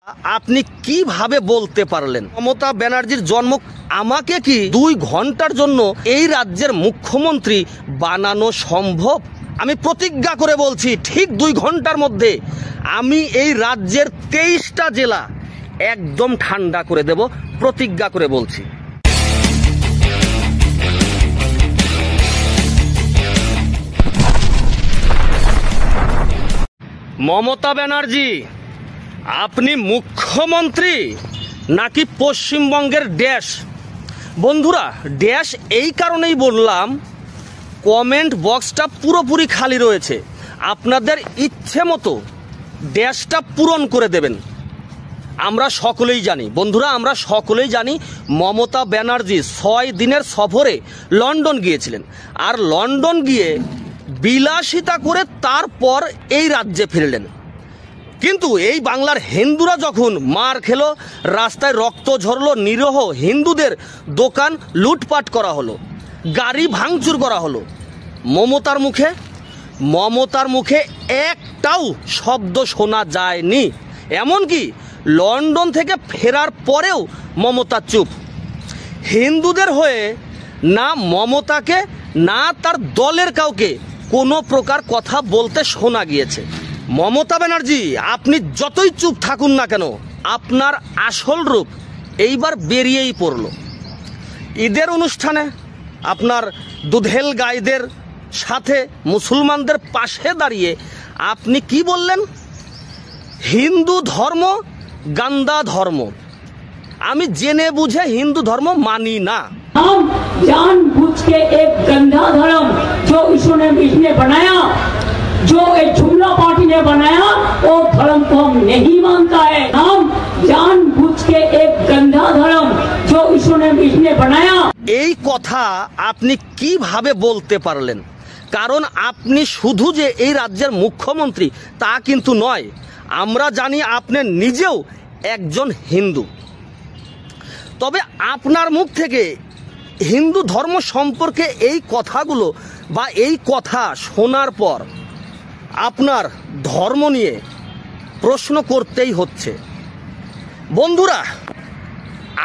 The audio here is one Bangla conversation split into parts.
আপনি কিভাবে বলতে পারলেন মমতা ব্যানার্জির জন্ম আমাকে কি 2 ঘন্টার জন্য এই রাজ্যের মুখ্যমন্ত্রী বানানো সম্ভব? আমি প্রতিজ্ঞা করে বলছি ঠিক 2 ঘন্টার মধ্যে আমি এই রাজ্যের 23টা জেলা একদম ঠান্ডা করে দেব, প্রতিজ্ঞা করে বলছি। মমতা ব্যানার্জি, আপনি মুখ্যমন্ত্রী নাকি পশ্চিমবঙ্গের ড্যাশ? বন্ধুরা, ড্যাশ এই কারণেই বললাম, কমেন্ট বক্সটা পুরোপুরি খালি রয়েছে, আপনাদের ইচ্ছে মতো ড্যাশটা পূরণ করে দেবেন। আমরা সকলেই জানি বন্ধুরা, আমরা সকলেই জানি মমতা ব্যানার্জি 6 দিনের সফরে লন্ডন গিয়েছিলেন, আর লন্ডন গিয়ে বিলাসিতা করে তারপর এই রাজ্যে ফিরলেন। কিন্তু এই বাংলার হিন্দুরা যখন মার খেলো, রাস্তায় রক্ত ঝরলো, নিরীহ হিন্দুদের দোকান লুটপাট করা হলো, গাড়ি ভাঙচুর করা হলো, মমতার মুখে একটাও শব্দ শোনা যায়নি। এমনকি লন্ডন থেকে ফেরার পরেও মমতা চুপ। হিন্দুদের হয়ে না মমতাকে না তার দলের কাউকে কোনো প্রকার কথা বলতে শোনা গিয়েছে। মমতা ব্যানার্জি, আপনি যতই চুপ থাকুন না কেন, আপনার আসল রূপ এইবার বেরিয়েই পড়ল। ঈদের অনুষ্ঠানে আপনার দুধেল গাইদের সাথে মুসলমানদের পাশে দাঁড়িয়ে আপনি কি বললেন? হিন্দু ধর্ম গান্দা ধর্ম। আমি জেনে বুঝে হিন্দু ধর্ম মানি না। हम जानबूझ के एक गंदा धर्म जो इसने बनाया, जो एक जुमला पार्टी ने बनाया, वो धर्म को हम नहीं मानता है। हम जानबूझ के एक गंदा धर्म जो इसने बनाया। এই কথা আপনি কিভাবে বলতে পারলেন? কারণ আপনি শুধু যে এই রাজ্যের মুখ্যমন্ত্রী তা কিন্তু নয়, আমরা জানি আপনি নিজেও একজন হিন্দু। তবে আপনার মুখ থেকে হিন্দু ধর্ম সম্পর্কে এই কথাগুলো বা এই কথা শোনার পর আপনার ধর্ম নিয়ে প্রশ্ন করতেই হচ্ছে। বন্ধুরা,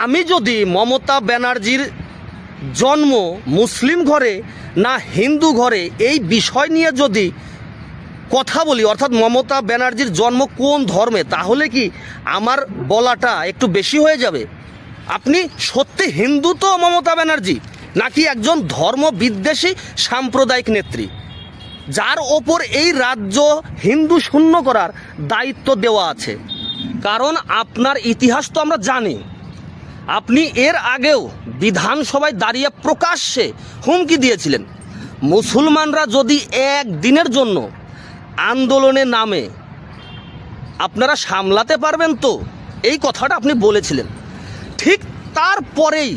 আমি যদি মমতা ব্যানার্জির জন্ম মুসলিম ঘরে না হিন্দু ঘরে এই বিষয় নিয়ে যদি কথা বলি, অর্থাৎ মমতা ব্যানার্জির জন্ম কোন ধর্মে, তাহলে কি আমার বলাটা একটু বেশি হয়ে যাবে? আপনি সত্যি হিন্দু তো মমতা ব্যানার্জি, নাকি একজন ধর্ম বিদ্বেষী সাম্প্রদায়িক নেত্রী যার ওপর এই রাজ্য হিন্দু শূন্য করার দায়িত্ব দেওয়া আছে? কারণ আপনার ইতিহাস তো আমরা জানি। আপনি এর আগেও বিধানসভায় দাঁড়িয়ে প্রকাশ্যে হুমকি দিয়েছিলেন, মুসলমানরা যদি একদিনের জন্য আন্দোলনে নামে আপনারা সামলাতে পারবেন তো, এই কথাটা আপনি বলেছিলেন। ঠিক তারপরেই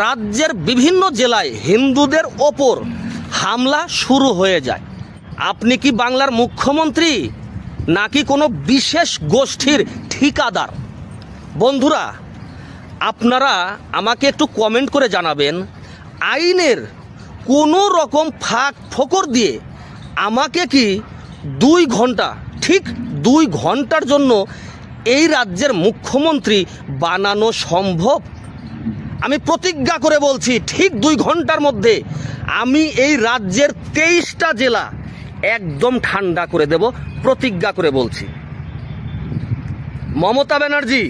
রাজ্যের বিভিন্ন জেলায় হিন্দুদের ওপর হামলা শুরু হয়ে যায়। আপনি কি বাংলার মুখ্যমন্ত্রী নাকি কোনো বিশেষ গোষ্ঠীর ঠিকাদার? বন্ধুরা, আপনারা আমাকে একটু কমেন্ট করে জানাবেন, আইনের কোনো রকম ফাঁক ফোকর দিয়ে আমাকে কি 2 ঘন্টা, ঠিক 2 ঘন্টার জন্য এই রাজ্যের মুখ্যমন্ত্রী বানানো সম্ভব? আমি প্রতিজ্ঞা করে বলছি ঠিক 2 ঘন্টার মধ্যে আমি এই রাজ্যের 23টা জেলা একদম ঠান্ডা করে দেব, প্রতিজ্ঞা করে বলছি। মমতা ব্যানার্জি,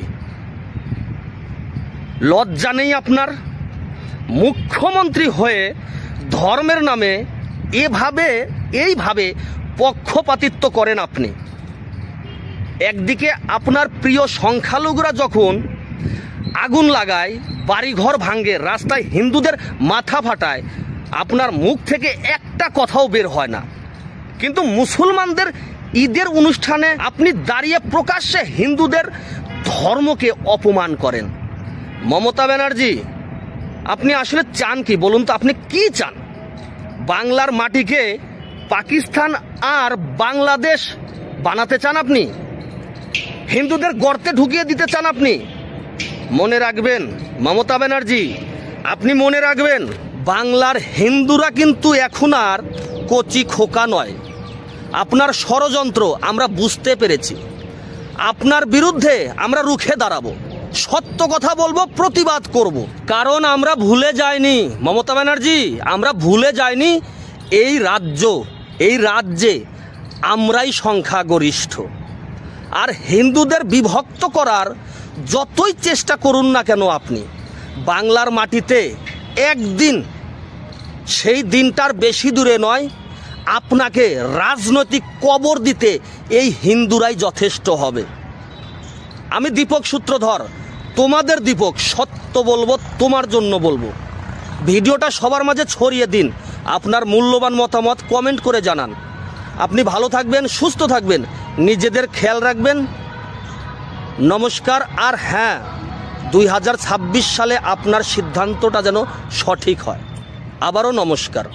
লজ্জা নেই আপনার? মুখ্যমন্ত্রী হয়ে ধর্মের নামে এইভাবে পক্ষপাতিত্ব করেন আপনি। একদিকে আপনার প্রিয় সংখ্যালঘুরা যখন আগুন লাগায়, বাড়িঘর ভাঙে, রাস্তায় হিন্দুদের মাথা ফাটায়, আপনার মুখ থেকে একটা কথাও বের হয় না। কিন্তু মুসলমানদের ঈদের অনুষ্ঠানে আপনি দাঁড়িয়ে প্রকাশ্যে হিন্দুদের ধর্মকে অপমান করেন। মমতা ব্যানার্জি, আপনি আসলে চান কি বলুন তো? আপনি কি চান? বাংলার মাটিকে পাকিস্তান আর বাংলাদেশ বানাতে চান আপনি? হিন্দুদের গর্তে ঢুকিয়ে দিতে চান আপনি? মনে রাখবেন মমতা ব্যানার্জি, আপনি মনে রাখবেন, বাংলার হিন্দুরা কিন্তু এখন আর কচি খোকা নয়। আপনার ষড়যন্ত্র আমরা বুঝতে পেরেছি। আপনার বিরুদ্ধে আমরা রুখে দাঁড়াবো, সত্য কথা বলবো, প্রতিবাদ করব। কারণ আমরা ভুলে যাইনি মমতা ব্যানার্জি, আমরা ভুলে যাইনি এই রাজ্যে আমরাই সংখ্যাগরিষ্ঠ। আর হিন্দুদের বিভক্ত করার যতই চেষ্টা করুন না কেন আপনি, বাংলার মাটিতে একদিন, সেই দিনটার বেশি দূরে নয়, আপনাকে রাজনৈতিক কবর দিতে এই হিন্দুরাই যথেষ্ট হবে। আমি দীপক সূত্রধর, তোমাদের দীপক, সত্য বলবো, তোমার জন্য বলবো। ভিডিওটা সবার মাঝে ছড়িয়ে দিন, আপনার মূল্যবান মতামত কমেন্ট করে জানান। আপনি ভালো থাকবেন, সুস্থ থাকবেন, নিজেদের খেয়াল রাখবেন। নমস্কার। আর হ্যাঁ, 2026 সালে আপনার সিদ্ধান্তটা যেন সঠিক হয়। আবারও নমস্কার।